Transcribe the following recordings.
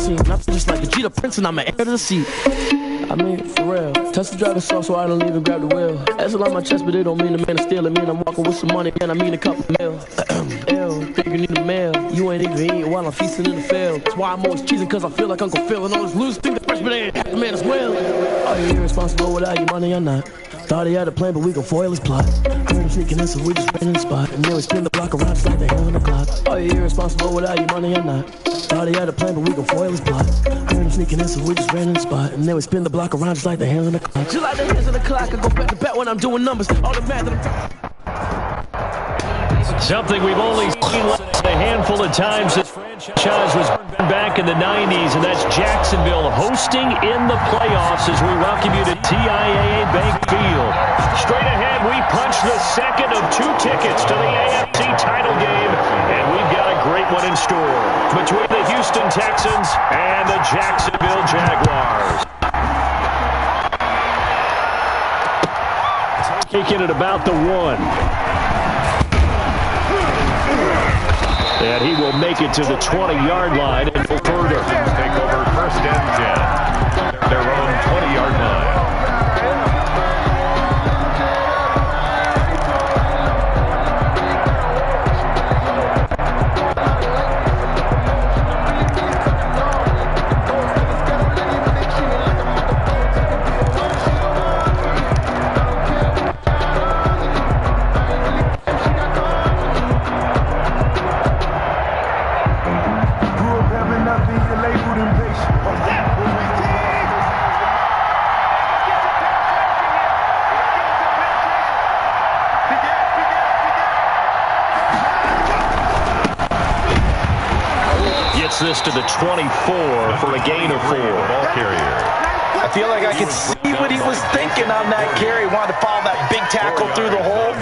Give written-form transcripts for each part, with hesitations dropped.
scene. I'm just like the Jeter Prince and I'm an heir to the seat. I mean, for real. Touch the driver's soft so I don't even grab the wheel. That's on my chest, but it don't mean the man is stealing. Mean I'm walking with some money, and I mean a couple mil. Ew, think you need a mail. You ain't even eating while I'm feasting in the field. That's why I'm always cheesing, cause I feel like Uncle Phil. And all this losers think the freshman ain't half the man as well. Are you irresponsible without your money or not? Thought he had a plan, but we gon' foil his plot. Heard him sneaking in, so we just ran in the spot. And then we spin the block around just like the hands on the clock. Are you irresponsible without your money or not? Thought he had a plan, but we gon' foil his plot. Heard him sneaking in, so we just ran in the spot. And then we spin the block around just like the hands on the clock. Just like the hands on the clock, I go back to back when I'm doing numbers. All the math that Something we've only seen a handful of times. This franchise was back in the 90s, and that's Jacksonville hosting in the playoffs as we welcome you to TIAA Bank Field. Straight ahead, we punch the second of 2 tickets to the AFC title game, and we've got a great one in store between the Houston Texans and the Jacksonville Jaguars. Taking it about the 1. And he will make it to the 20-yard line and go further. Take over 1st and 10. Their own 20-yard line. This to the 24 for a gain of 4. Ball carrier. I feel like I could see what he was thinking on that carry. Wanted to follow that big tackle through the hole.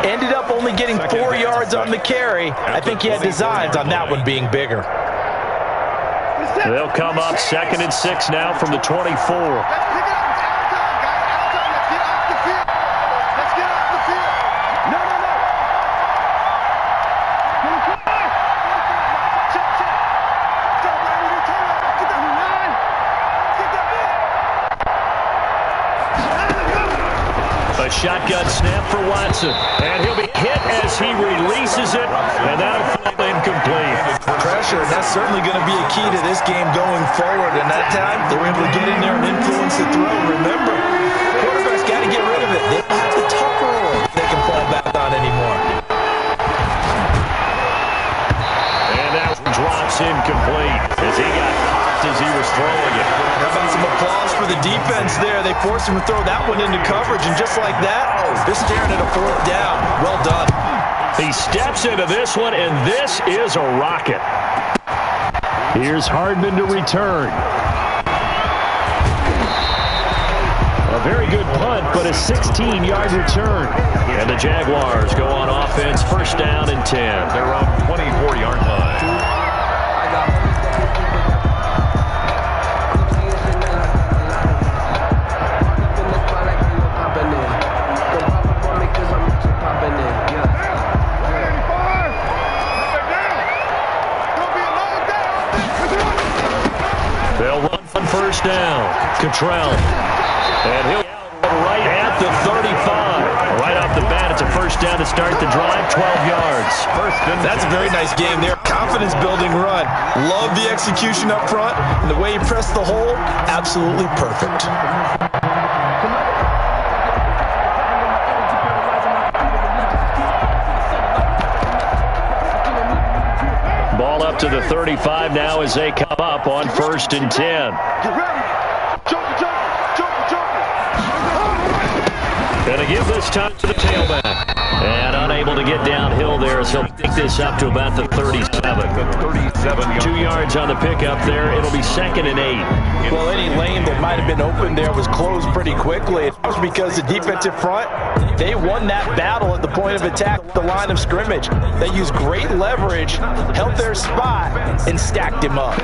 Ended up only getting 4 yards on the carry. I think he had designs on that one being bigger. They'll come up 2nd and 6 now from the 24. A shotgun snap for Watson, and he'll be hit as he releases it, and that'll fall incomplete. Pressure, and that's certainly going to be a key to this game going forward, and that time they were able to get in there and influence the throw. Remember, quarterbacks got to get rid of it. They don't have the tough roll they can fall back on anymore. And that drops incomplete as he got popped as he was throwing it. How about some applause for the defense there? They forced him to throw that one into coverage, and just like that, they're staring at a 4th down. Well done. He steps into this one, and this is a rocket. Here's Hardman to return. A very good punt, but a 16-yard return. And the Jaguars go on offense, 1st down and 10. Their own 24-yard line. They'll run on 1st down. Cottrell. And he'll right at the 35. Right off the bat, it's a 1st down to start the drive, 12 yards. That's a very nice game there. Confidence-building run. Love the execution up front. And the way he pressed the hole, absolutely perfect. Ball up to the 35 now as they come up on 1st and 10. And to give this time to the tailback. And unable to get downhill there, so he'll pick this up to about the 37. 2 yards on the pickup there. It'll be 2nd and 8. Well, any lane that might have been open there was closed pretty quickly. It was because the defensive front, they won that battle at the point of attack, the line of scrimmage. They used great leverage, held their spot, and stacked him up.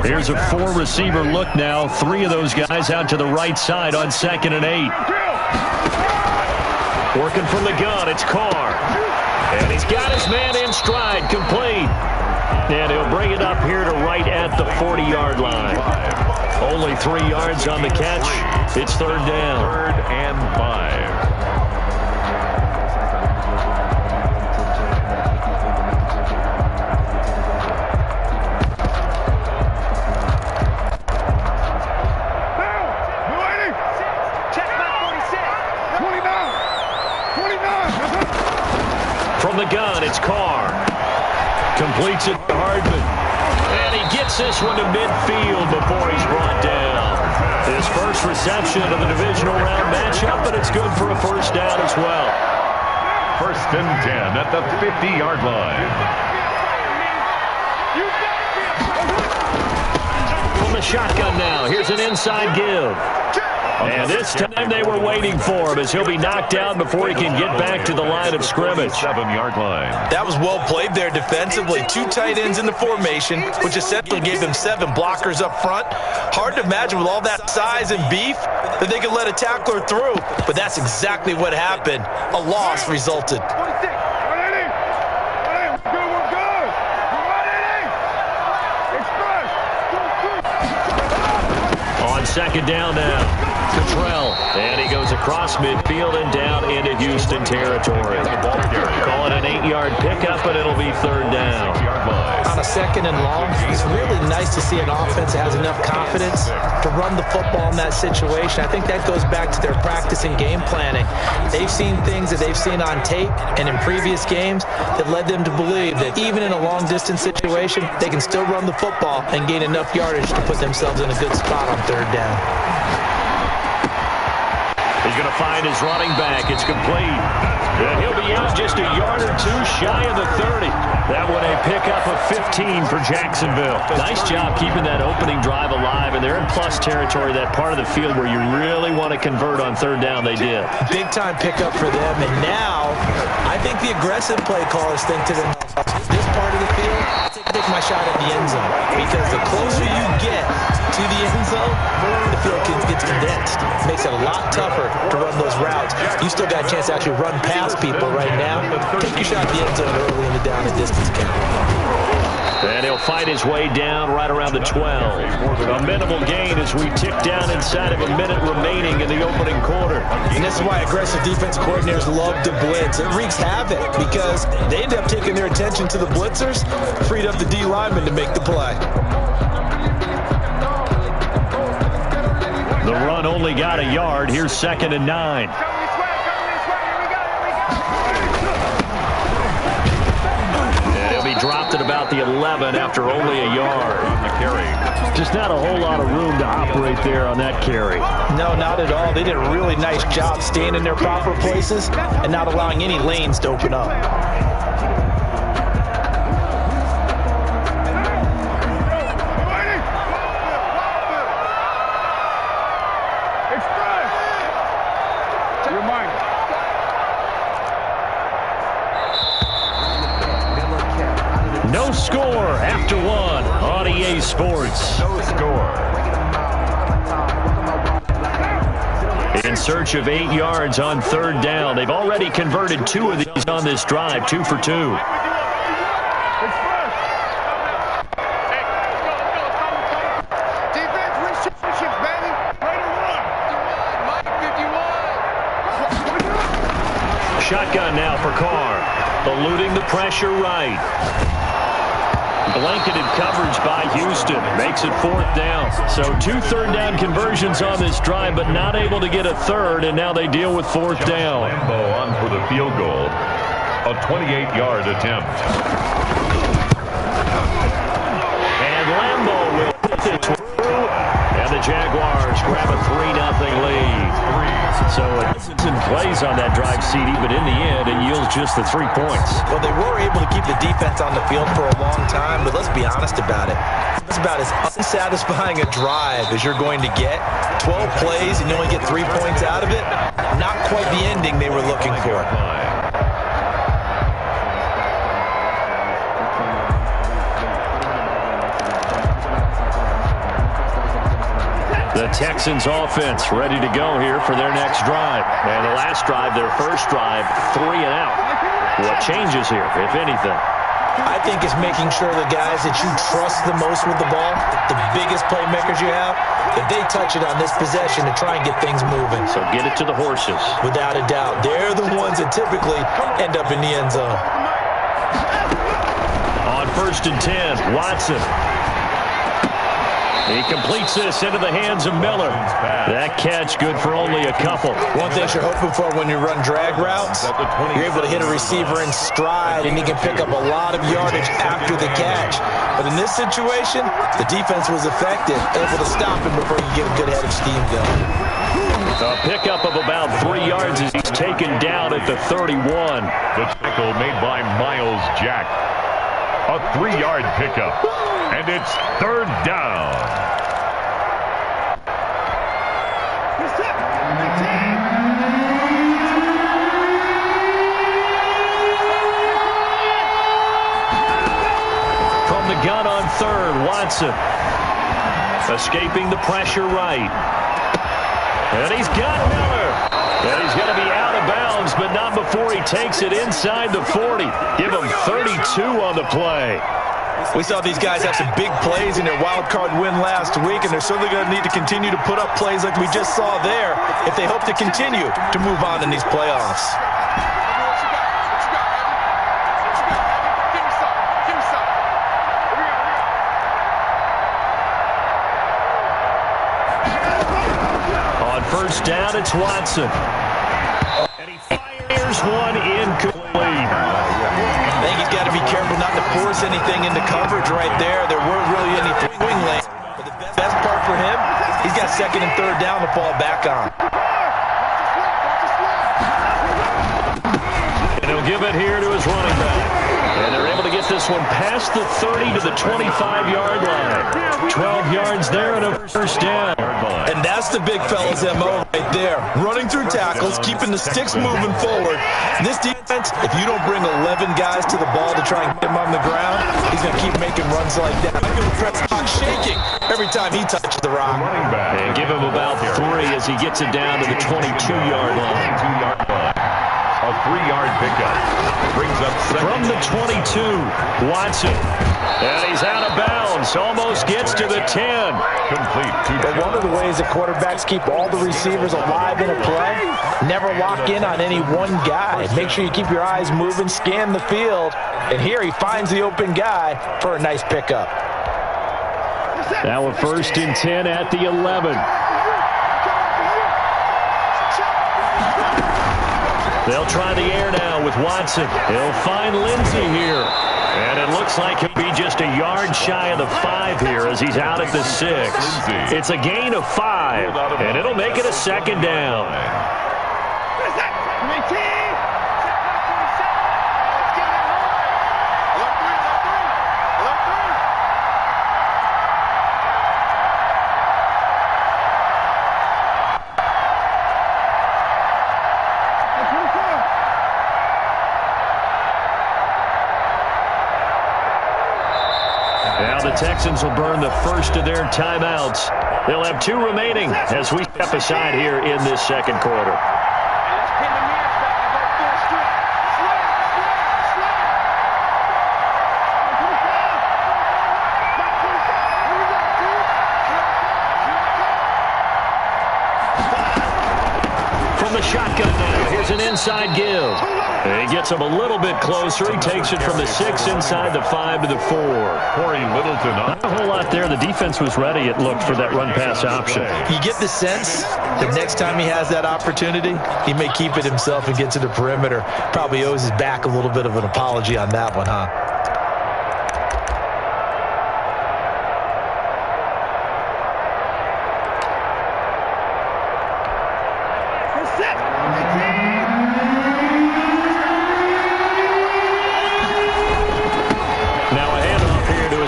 Here's a 4-receiver look now. 3 of those guys out to the right side on 2nd and 8. Working from the gun, it's Carr. And he's got his man in stride, complete. And he'll bring it 40-yard line. Only 3 yards on the catch. It's third down. 3rd and 5. From the gun, it's Carr. Completes it to Hardman. And he gets this one to midfield before he's brought down. His first reception of the divisional round matchup, but it's good for a first down as well. 1st and 10 at the 50-yard line. From the shotgun now, here's an inside give. And this time they were waiting for him as he'll be knocked down before he can get back to the line of scrimmage. 7-yard line. That was well played there defensively. 2 tight ends in the formation, which essentially gave them 7 blockers up front. Hard to imagine with all that size and beef that they could let a tackler through. But that's exactly what happened. A loss resulted. On second down now. Cottrell, and he goes across midfield and down into Houston territory. Call it an 8-yard pickup, but it'll be third down. On a 2nd and long, it's really nice to see an offense that has enough confidence to run the football in that situation. I think that goes back to their practice and game planning. They've seen things that they've seen on tape and in previous games that led them to believe that even in a long-distance situation, they can still run the football and gain enough yardage to put themselves in a good spot on third down. He's going to find his running back. It's complete. And he'll be out just a yard or 2 shy of the 30. That one a pickup of 15 for Jacksonville. Nice job keeping that opening drive alive, and they're in plus territory, that part of the field where you really want to convert on third down. They did. Big-time pickup for them, and now I think the aggressive play callers think to themselves, this part of the field, I take my shot at the end zone, because the closer you get to the end zone, the field gets condensed. It makes it a lot tougher to run those routes. You still got a chance to actually run past people right now. Take your shot at the end zone early in the down and distance count. And he'll fight his way down right around the 12. A minimal gain as we tick down inside of a minute remaining in the opening quarter. And this is why aggressive defense coordinators love to blitz. It wreaks havoc because they end up taking their attention to the blitzers, freed up the D lineman to make the play. The run only got a yard. Here's 2nd and 9. And he'll be dropped at about the 11 after only a yard. Just not a whole lot of room to operate there on that carry. No, not at all. They did a really nice job staying in their proper places and not allowing any lanes to open up. No score after 1 on EA Sports. No score. In search of 8 yards on third down. They've already converted 2 of these on this drive, 2 for 2. Shotgun now for Carr. Eluding the pressure right. Blanketed coverage by Houston. Makes it 4th down. So 2 third down conversions on this drive, but not able to get a third, and now they deal with 4th down. Lambo on for the field goal. A 28-yard attempt. And Lambo will put it through, and the Jaguars grab a 3-0 lead. So it doesn't plays on that drive, CD, but in the end, it yields just the 3 points. Well, they were able to keep the defense on the field for a long time, but let's be honest about it. It's about as unsatisfying a drive as you're going to get. 12 plays and you only get 3 points out of it. Not quite the ending they were looking for. The Texans offense ready to go here for their next drive. And the last drive, their first drive, 3 and out. What changes here, if anything? I think it's making sure the guys that you trust the most with the ball, the biggest playmakers you have, that they touch it on this possession to try and get things moving. So get it to the horses. Without a doubt. They're the ones that typically end up in the end zone. On 1st and 10, Watson. He completes this into the hands of Miller. That catch good for only a couple. One thing you're hoping for when you run drag routes, you're able to hit a receiver in stride, and he can pick up a lot of yardage after the catch. But in this situation, the defense was effective, able to stop him before you get a good head of steam going. A pickup of about 3 yards as he's taken down at the 31. The tackle made by Miles Jack. A 3-yard pickup. And it's 3rd down. From the gun on 3rd, Watson. Escaping the pressure right. And he's got Miller. And he's going to be out of bounds, but not before he takes it inside the 40. Give him 32 on the play. We saw these guys have some big plays in their wild card win last week, and they're certainly going to need to continue to put up plays like we just saw there if they hope to continue to move on in these playoffs. On 1st down, it's Watson. And he fires one incomplete. I think he's got to be careful not to force anything into coverage right there. There weren't really any wing lanes. But the best part for him, he's got 2nd and 3rd down to fall back on. And he'll give it here to his running back. And they're able to get this one past the 30 to the 25-yard line. 12 yards there and a 1st down. And that's the big fella's MO right there. Running through tackles, keeping the sticks moving forward. This defense, if you don't bring 11 guys to the ball to try and get him on the ground, he's going to keep making runs like that. I feel Prescott shaking every time he touches the rock. And give him about 3 as he gets it down to the 22-yard line. A 3-yard pickup. Brings up from the 22, Watson. And he's out of bounds. Almost gets to the 10. Complete. But one of the ways that quarterbacks keep all the receivers alive in a play, never lock in on any one guy. Make sure you keep your eyes moving, scan the field. And here he finds the open guy for a nice pickup. Now a 1st and 10 at the 11. They'll try the air now with Watson. He'll find Lindsey here. And it looks like he'll be just a yard shy of the 5 here as he's out at the 6. It's a gain of 5, and it'll make it a 2nd down. Now the Texans will burn the first of their timeouts. They'll have 2 remaining as we step aside here in this 2nd quarter. From the shotgun now, here's an inside give. And he gets him a little bit closer. He takes it from the 6 inside the 5 to the 4. Corey Littleton. Not a whole lot there. The defense was ready, it looked, for that run-pass option. You get the sense that next time he has that opportunity, he may keep it himself and get to the perimeter. Probably owes his back a little bit of an apology on that one, huh?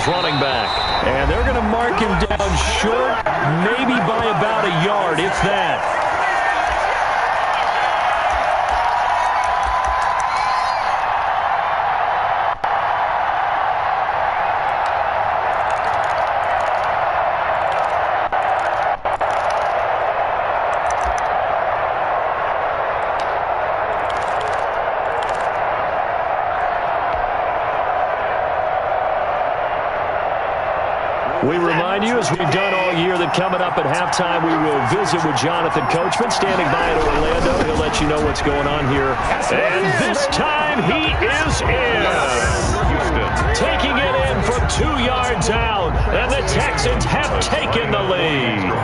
Running back, and they're going to mark him down short, maybe by about a yard, if that. We remind you, as we've done all year, that coming up at halftime, we will visit with Jonathan Coachman, standing by in Orlando. He'll let you know what's going on here. And this time, he is in. Taking it in from 2 yards out, and the Texans have taken the lead.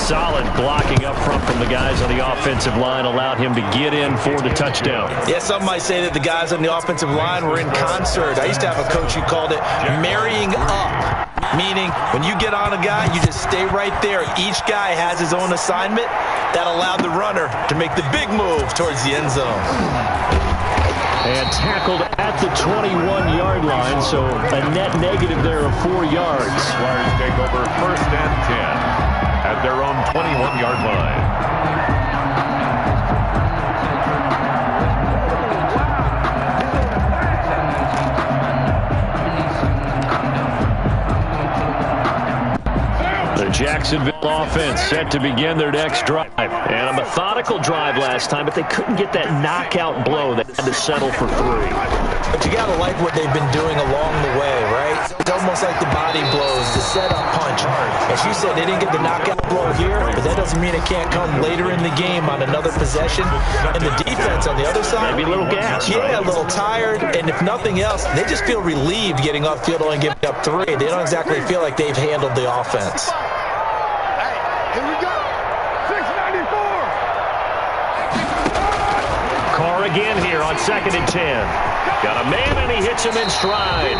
Solid blocking up front from the guys on the offensive line allowed him to get in for the touchdown. Yeah, some might say that the guys on the offensive line were in concert. I used to have a coach who called it marrying up, meaning when you get on a guy, you just stay right there. Each guy has his own assignment. That allowed the runner to make the big move towards the end zone. And tackled at the 21-yard line, so a net negative there of 4 yards. Jaguars take over 1st and 10. At their own 21-yard line. The Jacksonville offense set to begin their next drive. And a methodical drive last time, but they couldn't get that knockout blow. They had to settle for 3. But you got to like what they've been doing along the way, right? It's almost like the body blows, the setup punch. As you said, they didn't get the knockout blow here, but that doesn't mean it can't come later in the game on another possession. And the defense on the other side, maybe a little gas. Yeah, a little tired. And if nothing else, they just feel relieved getting upfield and giving up 3. They don't exactly feel like they've handled the offense. Here we go. 694. Carr again here on 2nd and 10. Got a man, and he hits him in stride.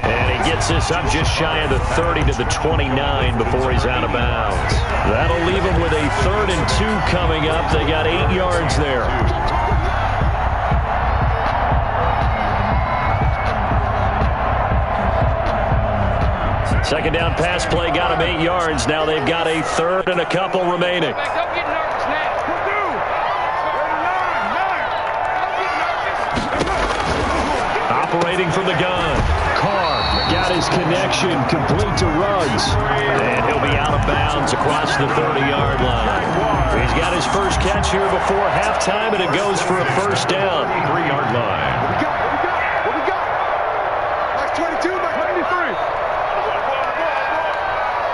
And he gets this up just shy of the 30 to the 29 before he's out of bounds. That'll leave him with a 3rd and 2 coming up. They got 8 yards there. Second down pass play got him 8 yards. Now they've got a 3rd and a couple remaining. Don't get nervous now. Operating from the gun. Carr got his connection complete to Ruggs. And he'll be out of bounds across the 30-yard line. He's got his first catch here before halftime, and it goes for a 1st down. 3-yard line. What we got? Like 22, like 93.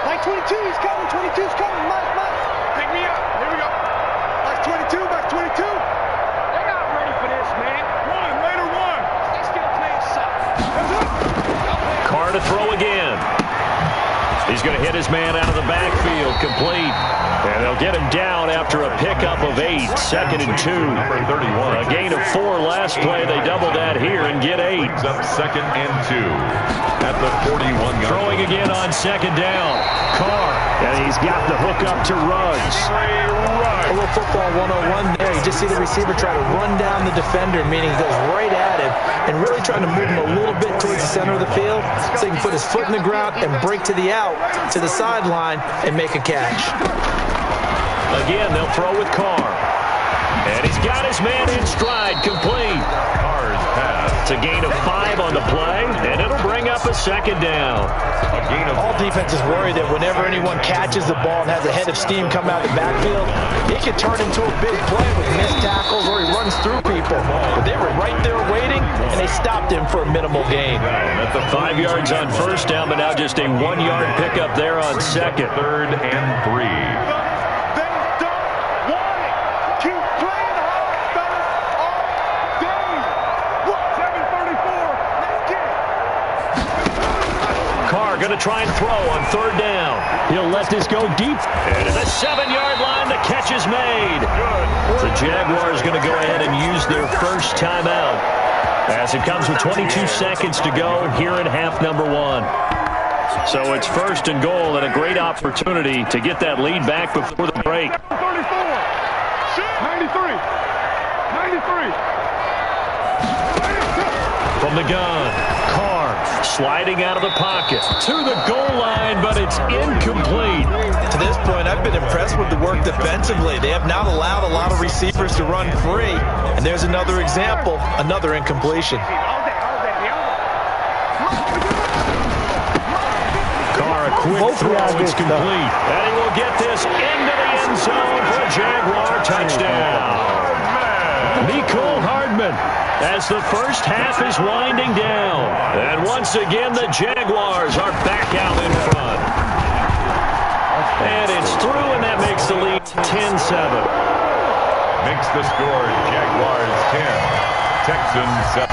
Like 22, he's coming. 22's coming. Mike. Pick me up. Here we go. Like 22, like 22. They're not ready for this, man. Later one. They still playing soft. Carr to throw again. He's going to hit his man out of the backfield, complete. And they'll get him down after a pickup of 8, 2nd and 2. Number 31. A gain of 4 last play. They double that here and get 8. Brings up 2nd and 2 at the 41-yard line. Throwing again on 2nd down. Carr, and he's got the hook up to Ruggs. A little football 101 there. You just see the receiver try to run down the defender, meaning he goes right at him and really trying to move him a little bit towards the center of the field so he can put his foot in the ground and break to the out, to the sideline, and make a catch. Again, they'll throw with Carr. And he's got his man in stride, complete. Carr's pass. It's a gain of 5 on the play, and it'll bring up a 2nd down. A gain of All defenses worry that whenever anyone catches the ball and has a head of steam come out of the backfield, it can turn into a big play with missed tackles or he runs through people. But they were right there waiting, and they stopped him for a minimal gain. at the 5 yards on 1st down, but now just a 1-yard pickup there on 2nd. 3rd and 3. Going to try and throw on 3rd down. He'll let this go deep. And at the 7-yard line, the catch is made. The Jaguars going to go ahead and use their first timeout as it comes with 22 seconds to go here in half number 1. So it's 1st and goal and a great opportunity to get that lead back before the break. 94. 93. 93. From the gun, Carr sliding out of the pocket to the goal line, but it's incomplete. To this point, I've been impressed with the work defensively. They have not allowed a lot of receivers to run free. And there's another example, another incompletion. Carr, a quick throw, it's complete. And he will get this into the end zone for a Jaguar touchdown. Mecole Hardman, as the first half is winding down. And once again, the Jaguars are back out in front. And it's through, and that makes the lead 10-7. Makes the score Jaguars 10, Texans 7.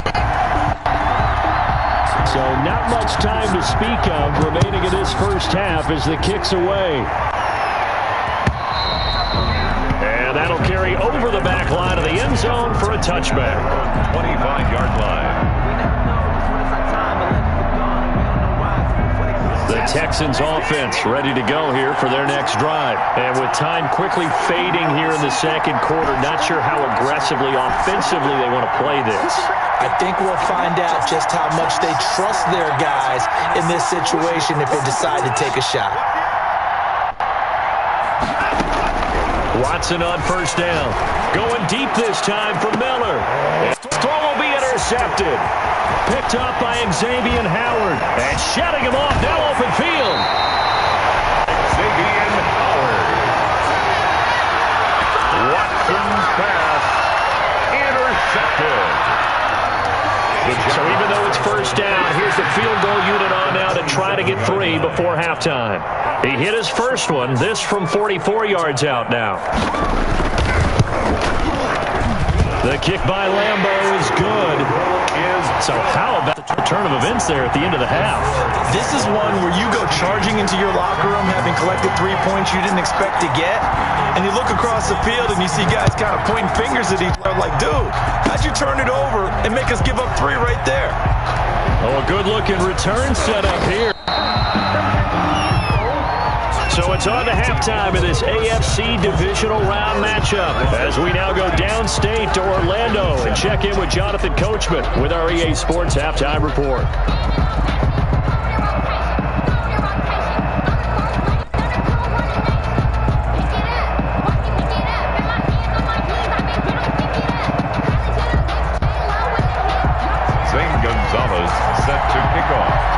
So not much time to speak of remaining in this first half as the kick's away. And that'll carry over the back line of the end zone for a touchback. 25-yard line. The Texans offense ready to go here for their next drive. And with time quickly fading here in the second quarter, not sure how aggressively, offensively they want to play this. I think we'll find out just how much they trust their guys in this situation if they decide to take a shot. Watson on first down. Going deep this time for Miller. Throw will be intercepted. Picked up by Xavier Howard. And shutting him off. Now open field. Xavier Howard. Watson's pass intercepted. So even though it's first down, here's the field goal unit on now to try to get 3 before halftime. He hit his first one. This from 44 yards out now. The kick by Lambo is good. So how about the turn of events there at the end of the half? This is one where you go charging into your locker room having collected 3 points you didn't expect to get, and you look across the field and you see guys kind of pointing fingers at each other like, dude, how'd you turn it over and make us give up 3 right there? Oh, a good-looking return set up here. So it's on to halftime of this AFC divisional round matchup as we now go downstate to Orlando and check in with Jonathan Coachman with our EA Sports Halftime Report. Zane Gonzalez set to kick off.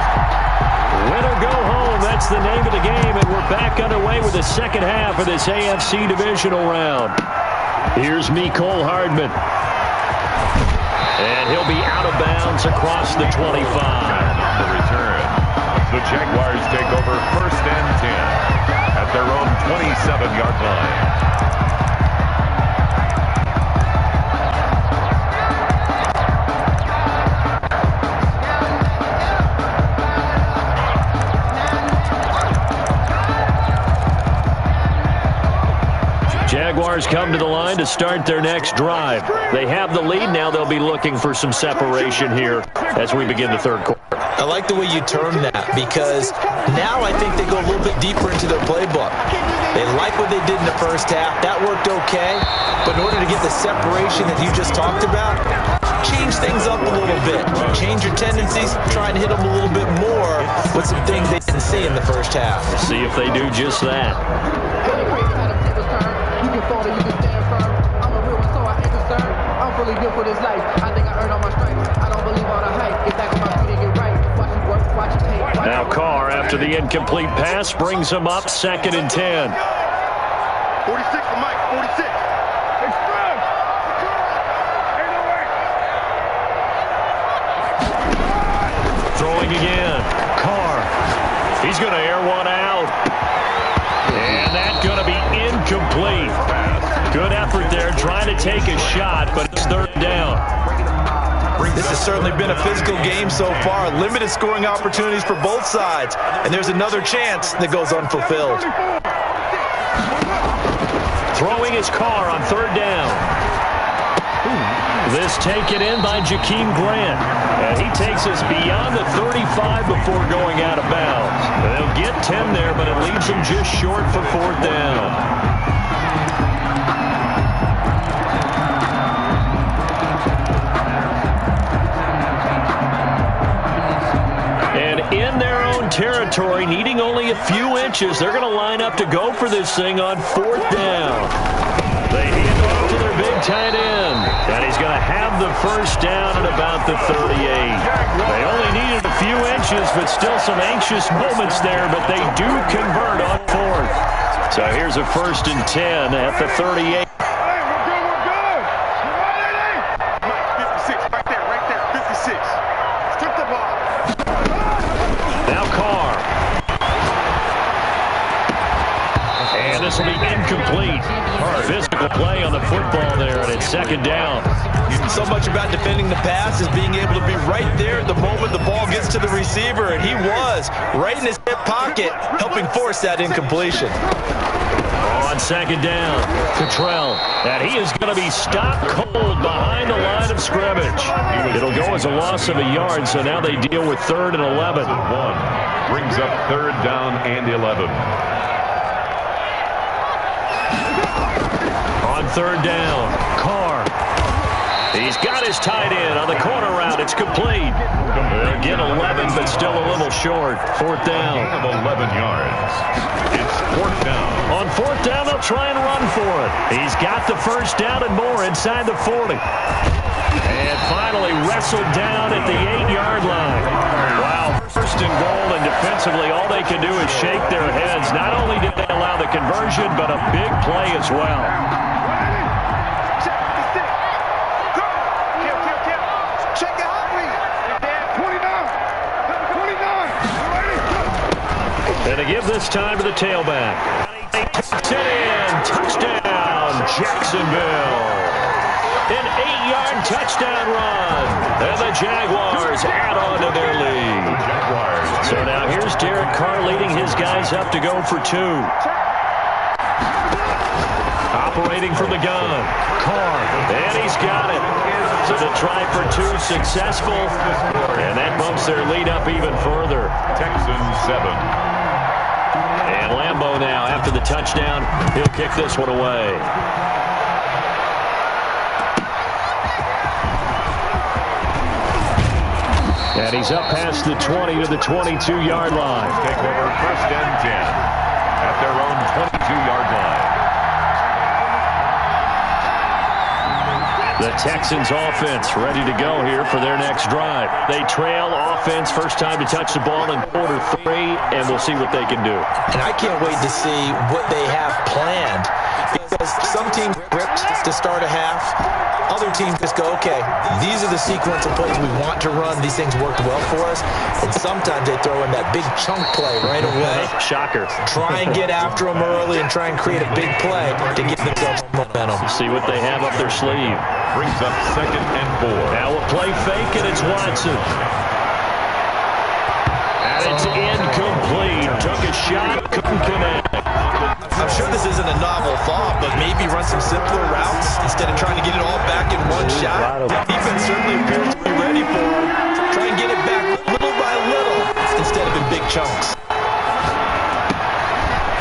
Win or go home, that's the name of the game, and we're back underway with the second half of this AFC divisional round. Here's Mecole Hardman. And he'll be out of bounds across the 25. The return. The Jaguars take over first and 10 at their own 27-yard line. Jaguars come to the line to start their next drive. They have the lead. Now they'll be looking for some separation here as we begin the third quarter. I like the way you term that because now I think they go a little bit deeper into their playbook. They like what they did in the first half. That worked okay. But in order to get the separation that you just talked about, change things up a little bit. Change your tendencies. Try and hit them a little bit more with some things they didn't see in the first half. See if they do just that. You can stand firm. I'm a real one, so I ain't concerned. I'm fully built for this life. I think I earned all my stripes. I don't believe all the hype. Get back on my feet and get right. Watch it work, watch it take. Now Carr, after the incomplete pass, brings him up 2nd and 10. 46 for Mike, 46. Express! Ain't no way! Throwing again. Carr. He's going to air one out. And that's going to be incomplete. Good effort there, trying to take a shot, but it's third down. This has certainly been a physical game so far. Limited scoring opportunities for both sides. And there's another chance that goes unfulfilled. Throwing his Carr on third down. This taken in by Jakeem Grant. And he takes us beyond the 35 before going out of bounds. They'll get 10 there, but it leaves them just short for fourth down. And in their own territory, needing only a few inches, they're going to line up to go for this thing on fourth down. They hand off to their big tight end, and he's going to have the first down at about the 38. They only needed a few inches, but still some anxious moments there, but they do convert on fourth. So here's a 1st and 10 at the 38. Hey, we're good, we're good. Physical play on the football there, and it's second down. So much about defending the pass is being able to be right there at the moment the ball gets to the receiver, and he was right in his hip pocket, helping force that incompletion. On second down, Cottrell, and he is going to be stopped cold behind the line of scrimmage. It'll go as a loss of a yard, so now they deal with 3rd and 11. Brings up 3rd down and 11. On 3rd down, Carr. He's got his tight end on the corner route. It's complete. Again, 11, but still a little short. 4th down. Gain of 11 yards. It's 4th down. On 4th down, they'll try and run for it. He's got the 1st down and more inside the 40. And finally wrestled down at the 8-yard line. Wow, 1st and goal, and defensively, all they can do is shake their heads. Not only did they allow the conversion, but a big play as well. And they give this time to the tailback. Takes it in. Touchdown, Jacksonville. An 8-yard touchdown run. And the Jaguars add on to their lead. So now here's Derek Carr leading his guys up to go for 2. Operating from the gun. Carr. And he's got it. So the try for 2 successful. And that bumps their lead up even further. Texans 7. And Lambeau now, after the touchdown, he'll kick this one away. And he's up past the 20 to the 22-yard line. Take over 1st and 10 at their own 22-yard line. The Texans offense ready to go here for their next drive. They trail offense, first time to touch the ball in quarter 3, and we'll see what they can do. And I can't wait to see what they have planned, because some teams script to start a half. Other teams just go, okay, these are the sequence of plays we want to run. These things worked well for us. And sometimes they throw in that big chunk play right away. Shocker. Try and get after them early and try and create a big play to get themselves momentum. See what they have up their sleeve. Brings up 2nd and 4. Now a play fake, and it's Watson. And it's incomplete. Took a shot, couldn't connect. I'm sure this isn't a novel thought, but maybe run some simpler routes instead of trying to get it all back in one shot. The defense certainly appears to be ready for it. Try and get it back little by little instead of in big chunks.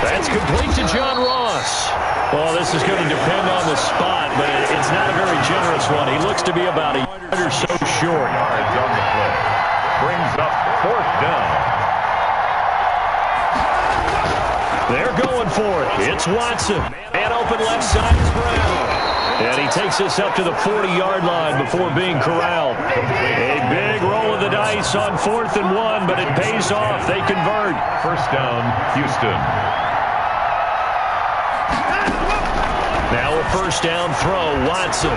That's complete to John Ross. Well, this is going to depend on the spot, but it's not a very generous one. He looks to be about a yard or so short. Yards on the play. Brings up 4th down. They're going for it. It's Watson. And open left side is Brown. And he takes this up to the 40-yard line before being corralled. A big roll of the dice on 4th and 1, but it pays off. They convert. 1st down, Houston. Now a 1st down throw, Watson.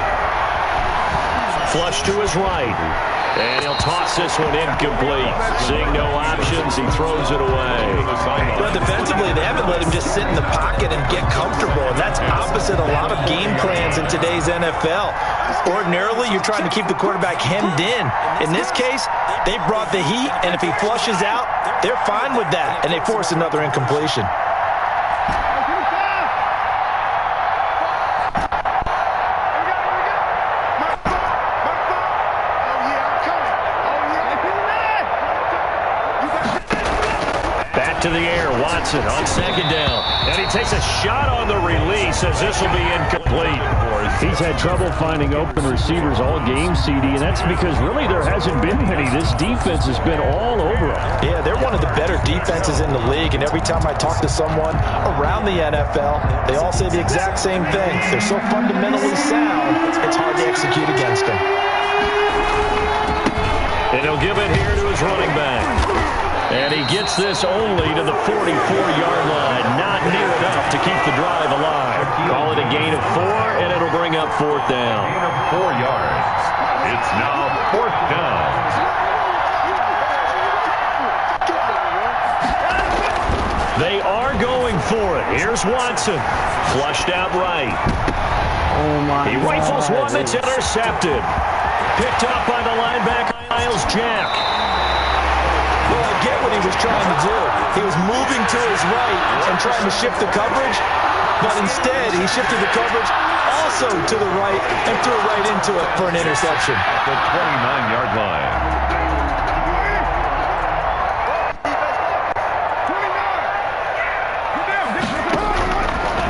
Flush to his right. And he'll toss this one incomplete. Seeing no options, he throws it away. Well, defensively, they haven't let him just sit in the pocket and get comfortable, and that's opposite a lot of game plans in today's NFL. Ordinarily, you're trying to keep the quarterback hemmed in. In this case, they brought the heat, and if he flushes out, they're fine with that, and they force another incompletion. To the air, Watson on 2nd down. And he takes a shot on the release as this will be incomplete. He's had trouble finding open receivers all game, CD, and that's because really there hasn't been many. This defense has been all over him. Yeah, they're one of the better defenses in the league, and every time I talk to someone around the NFL, they all say the exact same thing. They're so fundamentally sound, it's hard to execute against them. And he'll give it here to his running back. And he gets this only to the 44-yard line. Not near enough to keep the drive alive. Call it a gain of 4, and it'll bring up 4th down. Gain of 4 yards. It's now 4th down. They are going for it. Here's Watson. Flushed out right. He rifles one that's intercepted. Picked up by the linebacker, Miles Jack. Well, I get what he was trying to do. He was moving to his right and trying to shift the coverage, but instead he shifted the coverage also to the right and threw right into it for an interception. At the 29-yard line.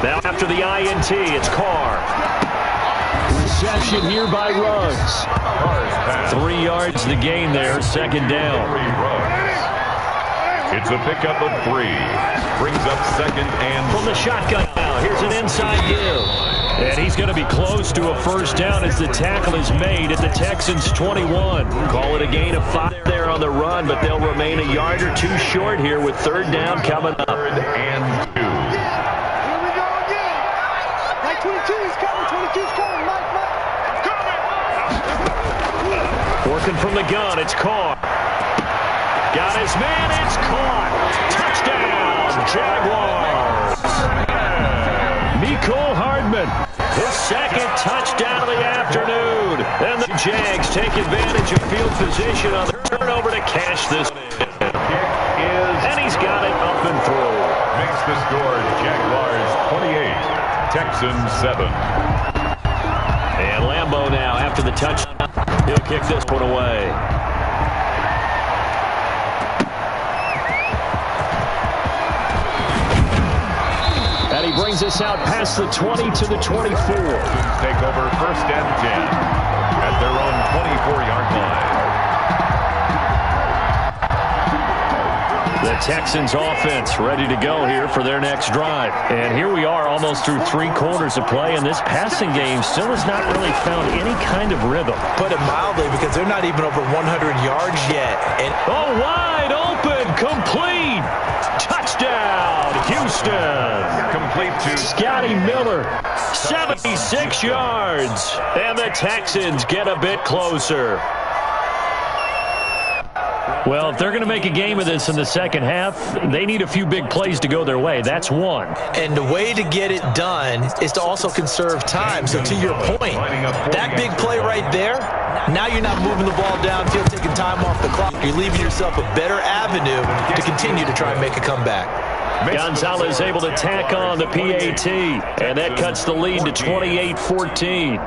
Now after the INT, it's Carr. Reception here by Ruggs. 3 yards the gain there, second down. It's a pickup of 3. Brings up second and... From the shotgun now, here's an inside give. And he's going to be close to a first down as the tackle is made at the Texans' 21. Call it a gain of 5 there on the run, but they'll remain a yard or 2 short here with third down coming up. Third and 2. Working from the gun, it's Carr. Got his man, it's caught. Touchdown, Jaguars. Mecole Hardman, his second touchdown of the afternoon. And the Jags take advantage of field position on the turnover to cash this. And he's got it up and through. Makes the score Jaguars 28, Texans 7. And Lambeau now after the touchdown. He'll kick this one away. And he brings us out past the 20 to the 24. Take over first and 10 at their own 24-yard line. The Texans offense ready to go here for their next drive. And here we are almost through 3 quarters of play, and this passing game still has not really found any kind of rhythm. Put it mildly, because they're not even over 100 yards yet. And wide open, complete. Touchdown, Houston. Complete to Scotty Miller, 76 yards. And the Texans get a bit closer. Well, if they're going to make a game of this in the second half, they need a few big plays to go their way. That's one. And the way to get it done is to also conserve time. So to your point, that big play right there, now you're not moving the ball downfield, taking time off the clock. You're leaving yourself a better avenue to continue to try and make a comeback. Gonzalez able to tack on the PAT, and that cuts the lead to 28-14.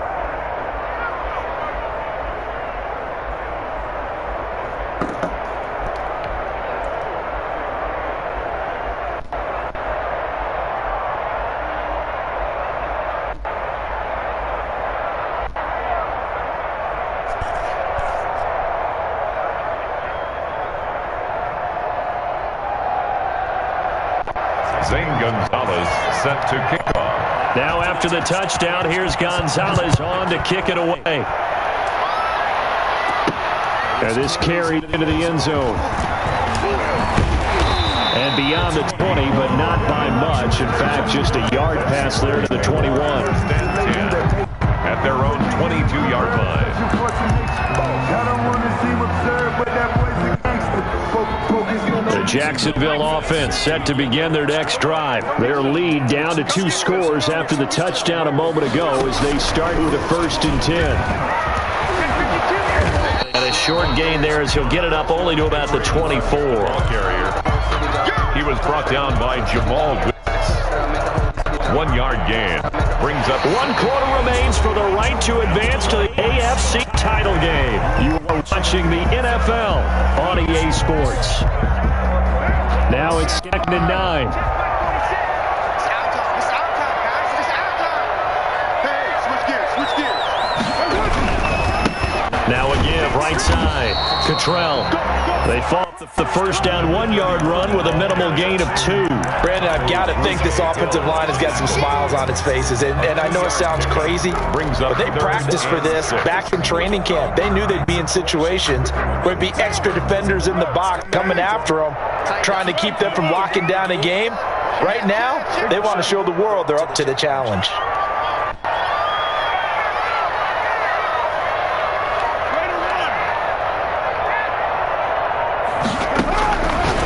Gonzalez set to kick off. Now after the touchdown, here's Gonzalez on to kick it away. And this carried into the end zone. And beyond the 20, but not by much. In fact, just a yard pass there to the 21. At their own 22-yard line. The Jacksonville offense set to begin their next drive. Their lead down to 2 scores after the touchdown a moment ago as they start with a 1st and 10. And a short gain there as he'll get it up only to about the 24. Carrier. He was brought down by Jamal Williams. 1-yard gain. Brings up 1 quarter remains for the right to advance to the AFC title game. You are watching the NFL on EA Sports. Now it's 2nd and 9. It's out time. It's out time, guys. It's out time. Hey, switch gears. Now again, right side. Cottrell. They fought the first down 1-yard run with a minimal gain of 2. Brandon, I've got to think this offensive line has got some smiles on its faces. And I know it sounds crazy, but they practiced for this back in training camp. They knew they'd be in situations where there'd be extra defenders in the box coming after them, trying to keep them from locking down a game. Right now, they want to show the world they're up to the challenge.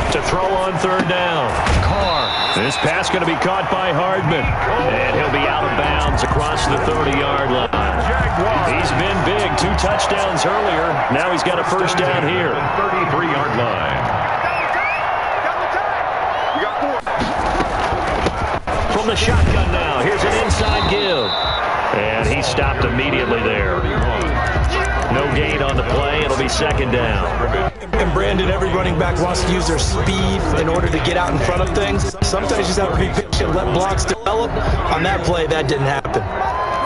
To throw on 3rd down. Carr This pass going to be caught by Hardman. And he'll be out of bounds across the 30-yard line. He's been big. 2 touchdowns earlier. Now he's got a first down here. 33-yard line. From the shotgun now. Here's an inside give. And he stopped immediately there. No gain on the play. It'll be second down. And Brandon, every running back wants to use their speed in order to get out in front of things. Sometimes you just have to be patient, let blocks develop. On that play, that didn't happen.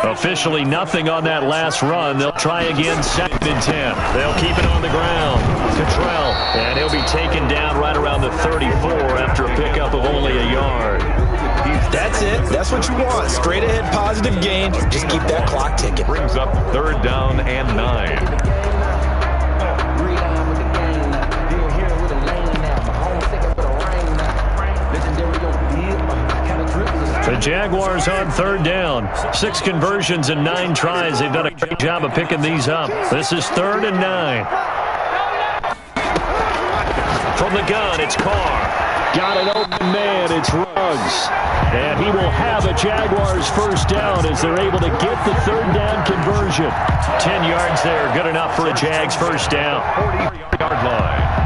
Officially nothing on that last run. They'll try again, 2nd and 10. They'll keep it on the ground. Cottrell, and he'll be taken down right around the 34 after a pickup of only a yard. That's it. That's what you want. Straight ahead positive gain. Just keep that clock ticking. Brings up 3rd down and 9. The Jaguars on 3rd down. 6 conversions and 9 tries. They've done a great job of picking these up. This is 3rd and 9. From the gun, it's Carr. Got an open man. It's Ruggs. And he will have a Jaguars first down as they're able to get the 3rd down conversion. 10 yards there. Good enough for a Jags first down. 40-yard line.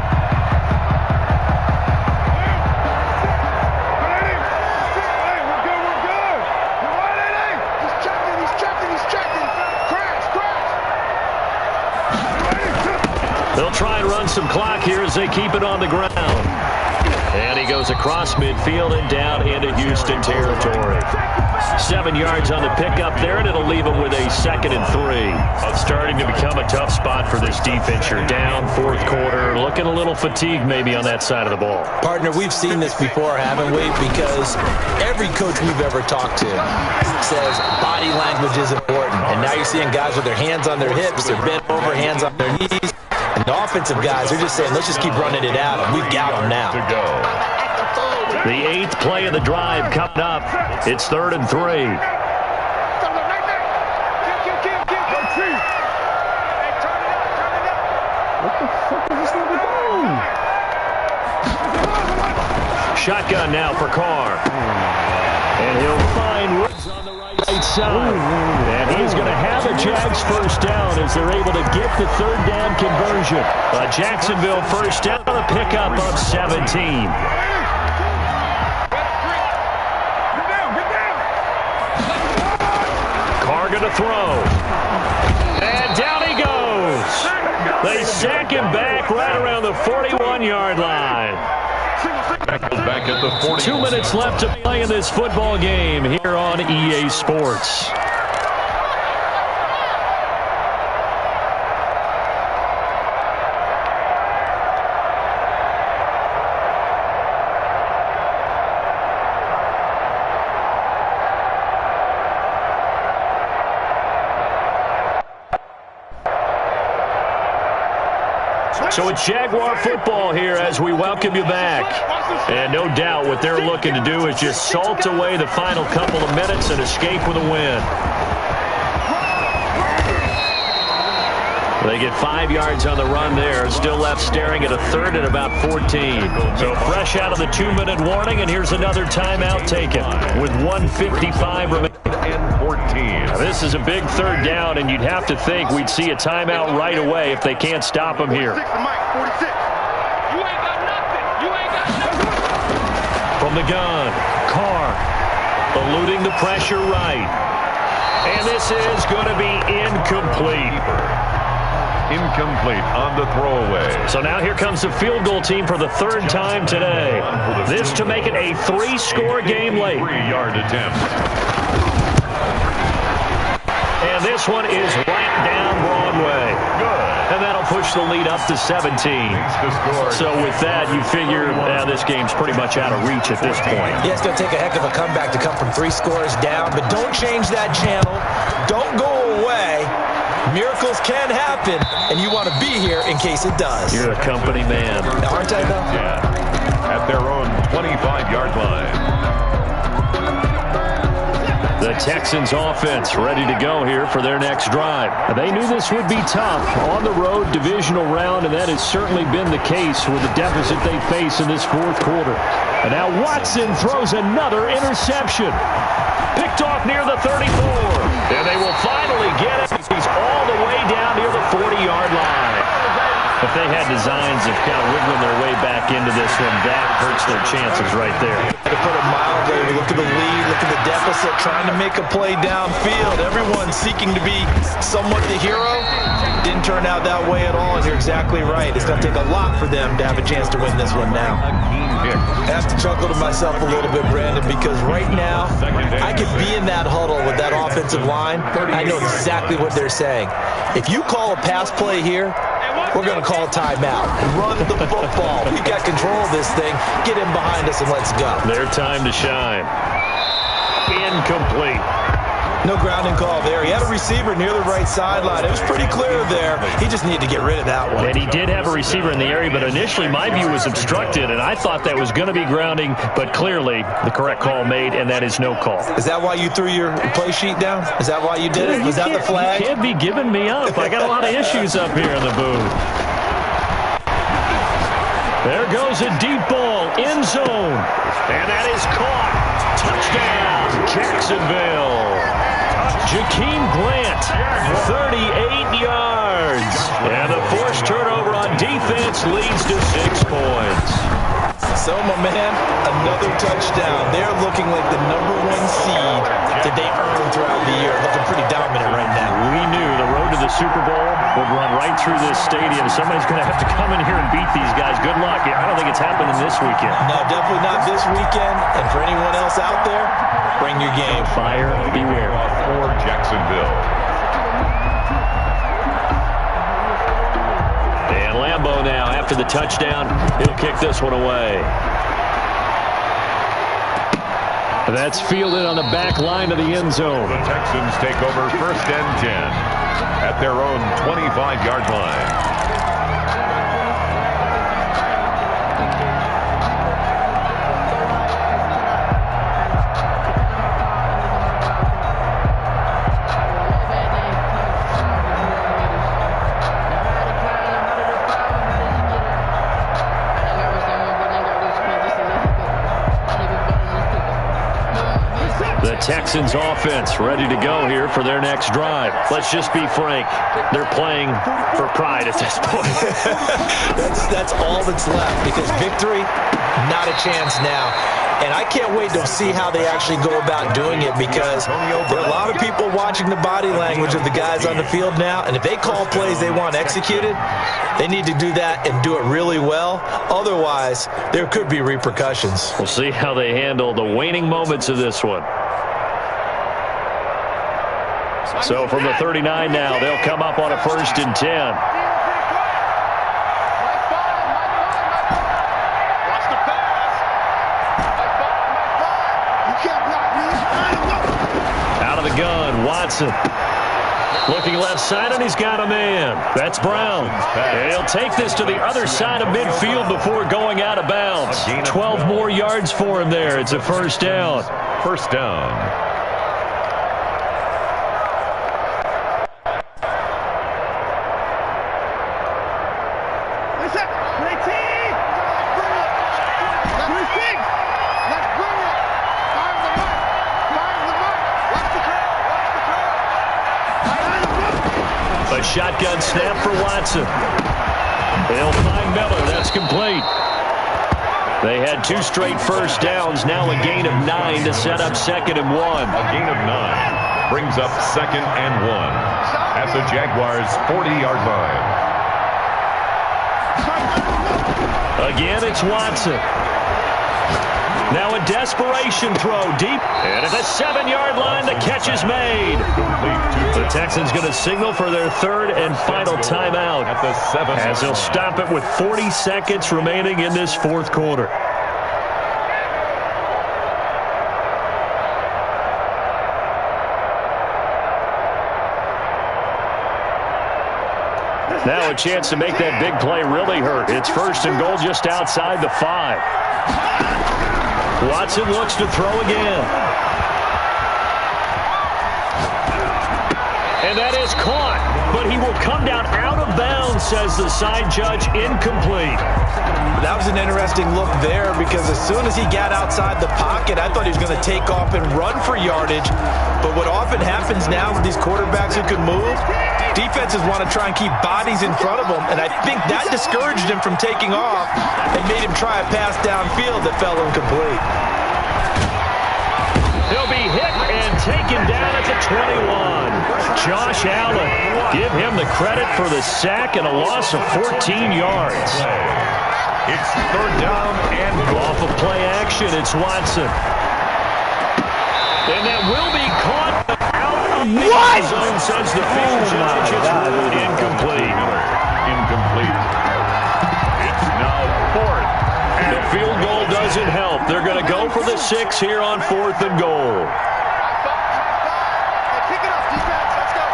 They'll try and run some clock here as they keep it on the ground. And he goes across midfield and down into Houston territory. 7 yards on the pickup there, and it'll leave him with a 2nd and 3. Starting to become a tough spot for this defense. You're down 4th quarter, looking a little fatigued maybe on that side of the ball. Partner, we've seen this before, haven't we? Because every coach we've ever talked to says body language is important. And now you're seeing guys with their hands on their hips, they're bent over, hands on their knees. And the offensive guys are just saying, let's just keep running it at them. We've got them now. To go. The 8th play of the drive coming up. It's 3rd and 3. What the fuck is this number doing? Shotgun now for Carr. And he'll find Woods on the right side. And he's going to have a Jags first down as they're able to get the 3rd down conversion. A Jacksonville first down, a pickup of 17. Carr going to throw. And down he goes. They sack him back right around the 41-yard line. Back at the 40. 2 minutes left to play in this football game here on EA Sports. So it's Jaguar football here as we welcome you back. And no doubt what they're looking to do is just salt away the final couple of minutes and escape with a win. They get 5 yards on the run there. Still left staring at a 3rd and about 14. So fresh out of the 2-minute warning, and here's another timeout taken with 1:55 remaining. And 14. Now, this is a big 3rd down, and you'd have to think we'd see a timeout right away if they can't stop them here. 46. You ain't got nothing. You ain't got nothing. From the gun, Carr eluding the pressure right. And this is going to be incomplete. Incomplete on the throwaway. So now here comes the field goal team for the 3rd time today. This to make it a 3-score game late. 3-yard attempt. And this one is right down Broadway. Good. And that'll push the lead up to 17. So with that, you figure this game's pretty much out of reach at this point. Yeah, it's going to take a heck of a comeback to come from 3 scores down, but don't change that channel. Don't go away. Miracles can happen, and you want to be here in case it does. You're a company man. Aren't I, though? Yeah. At their own 25-yard line. The Texans offense ready to go here for their next drive. They knew this would be tough on the road divisional round, and that has certainly been the case with the deficit they face in this 4th quarter. And now Watson throws another interception. Picked off near the 34. And they will finally get it. He's all the way down near the 40-yard line. If they had designs of kind of wiggling their way back into this one, that hurts their chances right there. To put it mildly, look at the lead, look at the deficit, trying to make a play downfield. Everyone seeking to be somewhat the hero. Didn't turn out that way at all, and you're exactly right. It's going to take a lot for them to have a chance to win this one now. I have to chuckle to myself a little bit, Brandon, because right now, I could be in that huddle with that offensive line. I know exactly what they're saying. If you call a pass play here, we're going to call a timeout. Run the football. We've got control of this thing. Get in behind us and let's go. Their time to shine. Incomplete. No grounding call there. He had a receiver near the right sideline. It was pretty clear there. He just needed to get rid of that one. And he did have a receiver in the area, but initially my view was obstructed, and I thought that was going to be grounding, but clearly the correct call made, and that is no call. Is that why you threw your play sheet down? Is that why you did it? Was that the flag? You can't be giving me up. I got a lot of issues up here in the booth. There goes a deep ball, end zone, and that is caught. Touchdown, Jacksonville. Jakeem Grant, 38 yards. And the forced turnover on defense leads to 6 points. So, my man, another touchdown. They're looking like the #1 seed that they earned throughout the year. Looking pretty dominant right now. We knew the road to the Super Bowl would run right through this stadium. Somebody's going to have to come in here and beat these guys. Good luck. I don't think it's happening this weekend. No, definitely not this weekend. And for anyone else out there, bring your game. Fire beware. For Jacksonville. And Lambeau now, after the touchdown, he'll kick this one away. That's fielded on the back line of the end zone. The Texans take over 1st and 10 at their own 25-yard line. Texans offense ready to go here for their next drive. Let's just be frank. They're playing for pride at this point. that's all that's left, because victory, not a chance now. And I can't wait to see how they actually go about doing it, because there are a lot of people watching the body language of the guys on the field now, and if they call plays they want executed, they need to do that and do it really well. Otherwise, there could be repercussions. We'll see how they handle the waning moments of this one. So from the 39 now, they'll come up on a 1st and 10. Out of the gun, Watson. Looking left side, and he's got a man. That's Brown. And he'll take this to the other side of midfield before going out of bounds. 12 more yards for him there. It's a 1st down. 1st down. A shotgun snap for Watson. They'll find Miller. That's complete. They had 2 straight 1st downs. Now a gain of 9 to set up 2nd and 1. A gain of 9 brings up 2nd and 1 at the Jaguars' 40-yard line. Again, it's Watson. Now a desperation throw deep. And at the 7-yard line, the catch is made. The Texans going to signal for their 3rd and final timeout At the 7th. as they'll stop it with 40 seconds remaining in this 4th quarter. Now a chance to make that big play really hurt. It's 1st and goal just outside the 5. Watson looks to throw again. And that is caught. but he will come down out of bounds, says the side judge. Incomplete. That was an interesting look there because as soon as he got outside the pocket, I thought he was going to take off and run for yardage. But what often happens now with these quarterbacks who can move, defenses want to try and keep bodies in front of them, and I think that discouraged him from taking off and made him try a pass downfield that fell incomplete. He'll be hit and taken down at the 21. Josh Allen, give him the credit for the sack and a loss of 14 yards. It's third down and off of play action, it's Watson. And that will be caught out of the zone, says the field judge. It's incomplete. Incomplete. It's now fourth. And the field goal doesn't help. They're going to go for the 6 here on 4th and goal. Pick it up, defense. Let's go.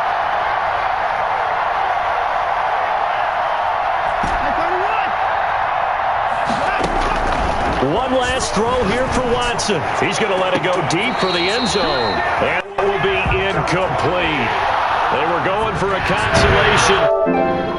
One last throw here for Watson. He's going to let it go deep for the end zone. And it will be incomplete. They were going for a consolation.